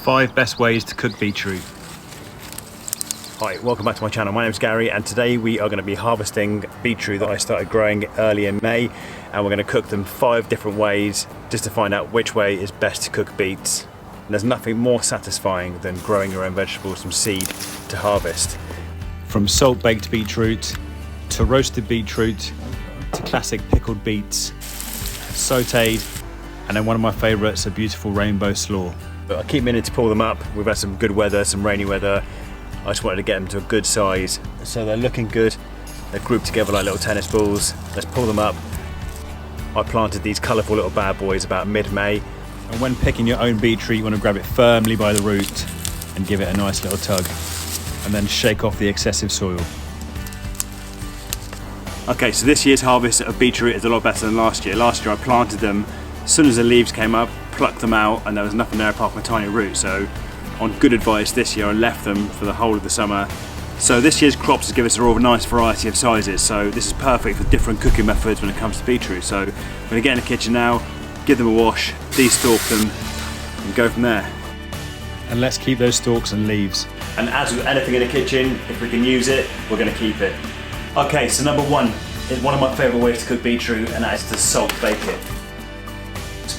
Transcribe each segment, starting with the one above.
5 best ways to cook beetroot. Hi, welcome back to my channel. My name's Gary and today we are going to be harvesting beetroot that I started growing early in May, and we're going to cook them 5 different ways just to find out which way is best to cook beets. And there's nothing more satisfying than growing your own vegetables from seed to harvest. From salt baked beetroot to roasted beetroot to classic pickled beets, sauteed, and then one of my favourites, a beautiful rainbow slaw. But I keep meaning to pull them up. We've had some good weather, some rainy weather. I just wanted to get them to a good size. So they're looking good. They're grouped together like little tennis balls. Let's pull them up. I planted these colourful little bad boys about mid-May. And when picking your own beetroot, you want to grab it firmly by the root and give it a nice little tug. And then shake off the excessive soil. Okay, so this year's harvest of beetroot is a lot better than last year. Last year I planted them, as soon as the leaves came up, plucked them out, and there was nothing there apart from a tiny root. So on good advice this year I left them for the whole of the summer. So this year's crops give us a real nice variety of sizes, so this is perfect for different cooking methods when it comes to beetroot. So I'm going to get in the kitchen now, give them a wash, de-stalk them, and go from there. And let's keep those stalks and leaves. And as with anything in the kitchen, if we can use it, we're going to keep it. Okay, so number 1 is one of my favourite ways to cook beetroot, and that is to salt bake it.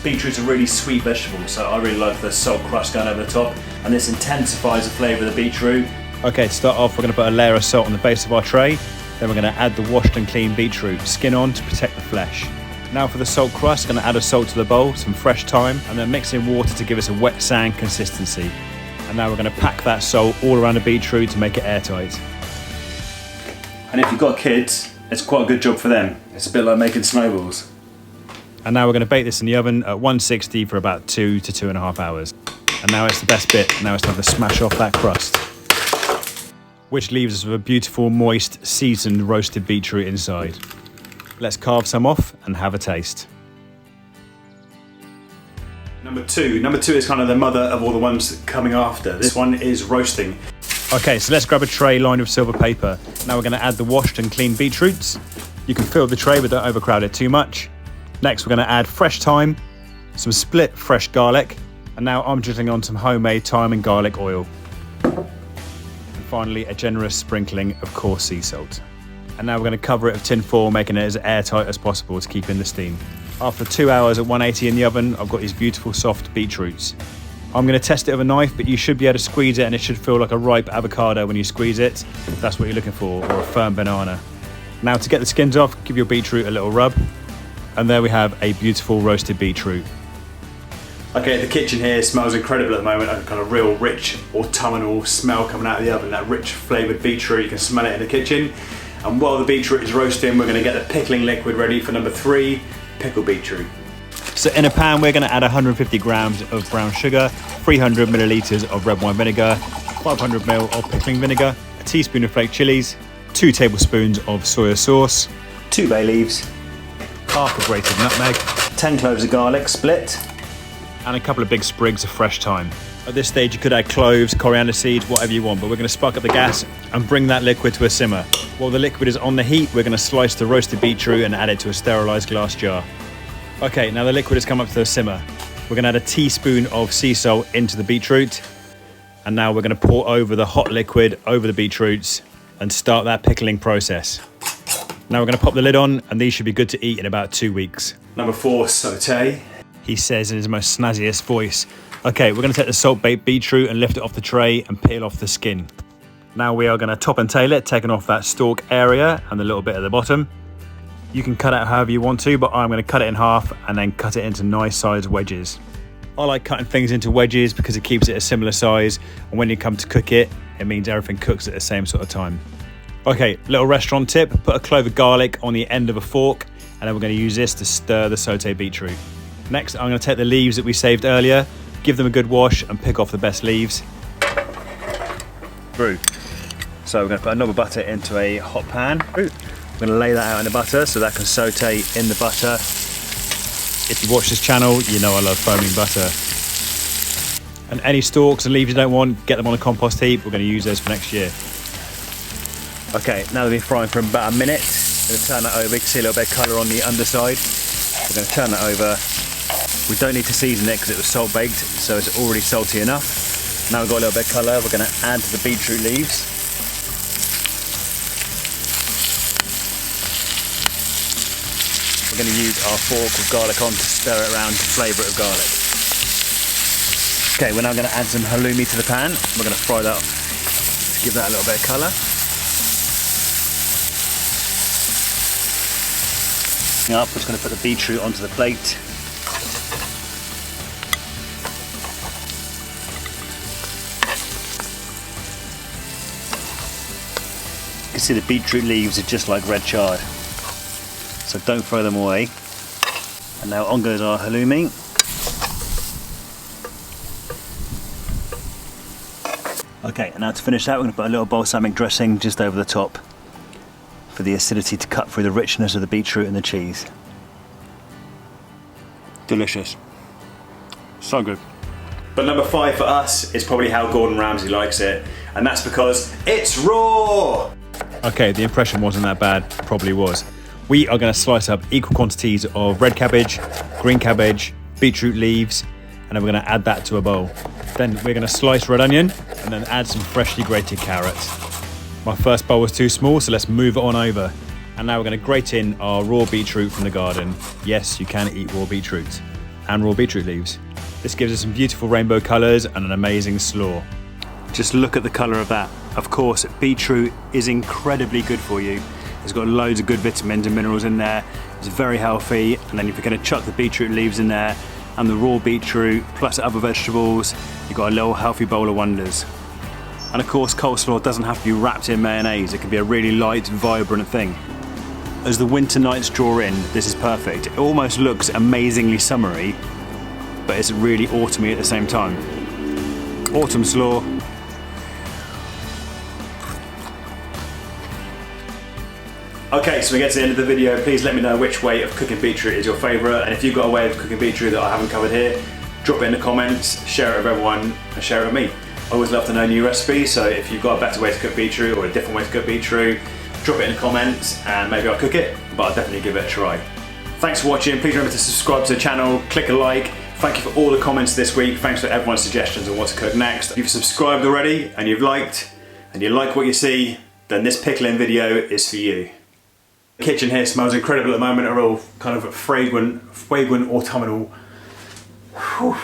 Beetroot's a really sweet vegetable, so I really like the salt crust going over the top, and this intensifies the flavour of the beetroot. Okay, to start off, we're going to put a layer of salt on the base of our tray. Then we're going to add the washed and clean beetroot, skin on to protect the flesh. Now for the salt crust, going to add a salt to the bowl, some fresh thyme, and then mix in water to give us a wet sand consistency. And now we're going to pack that salt all around the beetroot to make it airtight. And if you've got kids, it's quite a good job for them. It's a bit like making snowballs. And now we're going to bake this in the oven at 160 for about 2 to 2.5 hours. And now it's the best bit. Now it's time to smash off that crust, which leaves us with a beautiful, moist, seasoned roasted beetroot inside. Let's carve some off and have a taste. Number two is kind of the mother of all the ones coming after. This one is roasting. Okay, so let's grab a tray lined with silver paper. Now we're going to add the washed and cleaned beetroots. You can fill the tray, but don't overcrowd it too much. Next, we're going to add fresh thyme, some split fresh garlic, and now I'm drizzling on some homemade thyme and garlic oil. And finally, a generous sprinkling of coarse sea salt. And now we're going to cover it with tin foil, making it as airtight as possible to keep in the steam. After 2 hours at 180 in the oven, I've got these beautiful soft beetroots. I'm going to test it with a knife, but you should be able to squeeze it and it should feel like a ripe avocado when you squeeze it. That's what you're looking for, or a firm banana. Now to get the skins off, give your beetroot a little rub. And there we have a beautiful roasted beetroot. Okay, the kitchen here smells incredible at the moment. A kind of real rich autumnal smell coming out of the oven. That rich flavoured beetroot, you can smell it in the kitchen. And while the beetroot is roasting, we're going to get the pickling liquid ready for number 3, pickled beetroot. So in a pan, we're going to add 150 grams of brown sugar, 300 millilitres of red wine vinegar, 500 ml of pickling vinegar, a teaspoon of flaked chilies, 2 tablespoons of soya sauce, 2 bay leaves, half a grated nutmeg, 10 cloves of garlic split, and a couple of big sprigs of fresh thyme. At this stage you could add cloves, coriander seeds, whatever you want, but we're going to spark up the gas and bring that liquid to a simmer. While the liquid is on the heat, we're going to slice the roasted beetroot and add it to a sterilised glass jar. Okay, now the liquid has come up to a simmer. We're going to add a teaspoon of sea salt into the beetroot, and now we're going to pour over the hot liquid over the beetroots and start that pickling process. Now we're going to pop the lid on, and these should be good to eat in about 2 weeks. Number 4, saute, he says in his most snazziest voice. Okay, we're going to take the salt-baked beetroot and lift it off the tray and peel off the skin. Now we are going to top and tail it, taking off that stalk area and the little bit at the bottom. You can cut it however you want to, but I'm going to cut it in half and then cut it into nice sized wedges. I like cutting things into wedges because it keeps it a similar size, and when you come to cook it, it means everything cooks at the same sort of time. Okay, little restaurant tip, put a clove of garlic on the end of a fork, and then we're going to use this to stir the sauté beetroot. Next, I'm going to take the leaves that we saved earlier, give them a good wash and pick off the best leaves. Through. So we're going to put a knob of butter into a hot pan. We're going to lay that out in the butter so that can saute in the butter. If you watch this channel, you know I love foaming butter. And any stalks and leaves you don't want, get them on a compost heap. We're going to use those for next year. Okay, now they've been frying for about a minute. I'm going to turn that over. You can see a little bit of colour on the underside. We're going to turn that over. We don't need to season it because it was salt baked, so it's already salty enough. Now we've got a little bit of colour, we're going to add the beetroot leaves. We're going to use our fork with garlic on to stir it around to flavour it with garlic. Okay, we're now going to add some halloumi to the pan. We're going to fry that to give that a little bit of colour. Up, we're just going to put the beetroot onto the plate. You can see the beetroot leaves are just like red chard, so don't throw them away. And now on goes our halloumi. Okay, and now to finish that, we're going to put a little balsamic dressing just over the top for the acidity to cut through the richness of the beetroot and the cheese. Delicious. So good. But number 5 for us is probably how Gordon Ramsay likes it, and that's because it's raw! Okay, the impression wasn't that bad, probably was. We are going to slice up equal quantities of red cabbage, green cabbage, beetroot leaves, and then we're going to add that to a bowl. Then we're going to slice red onion, and then add some freshly grated carrots. My first bowl was too small, so let's move it on over. And now we're going to grate in our raw beetroot from the garden. Yes, you can eat raw beetroot and raw beetroot leaves. This gives us some beautiful rainbow colours and an amazing slaw. Just look at the colour of that. Of course, beetroot is incredibly good for you. It's got loads of good vitamins and minerals in there. It's very healthy. And then if you're going to chuck the beetroot leaves in there and the raw beetroot plus other vegetables, you've got a little healthy bowl of wonders. And of course, coleslaw doesn't have to be wrapped in mayonnaise. It can be a really light, vibrant thing. As the winter nights draw in, this is perfect. It almost looks amazingly summery, but it's really autumny at the same time. Autumn slaw. Okay, so we get to the end of the video. Please let me know which way of cooking beetroot is your favourite, and if you've got a way of cooking beetroot that I haven't covered here, drop it in the comments, share it with everyone, and share it with me. I always love to know new recipes, so if you've got a better way to cook beetroot or a different way to cook beetroot, drop it in the comments and maybe I'll cook it, but I'll definitely give it a try. Thanks for watching. Please remember to subscribe to the channel, click a like. Thank you for all the comments this week. Thanks for everyone's suggestions on what to cook next. If you've subscribed already and you've liked and you like what you see, then this pickling video is for you. The kitchen here smells incredible at the moment. A real kind of fragrant autumnal. Whew.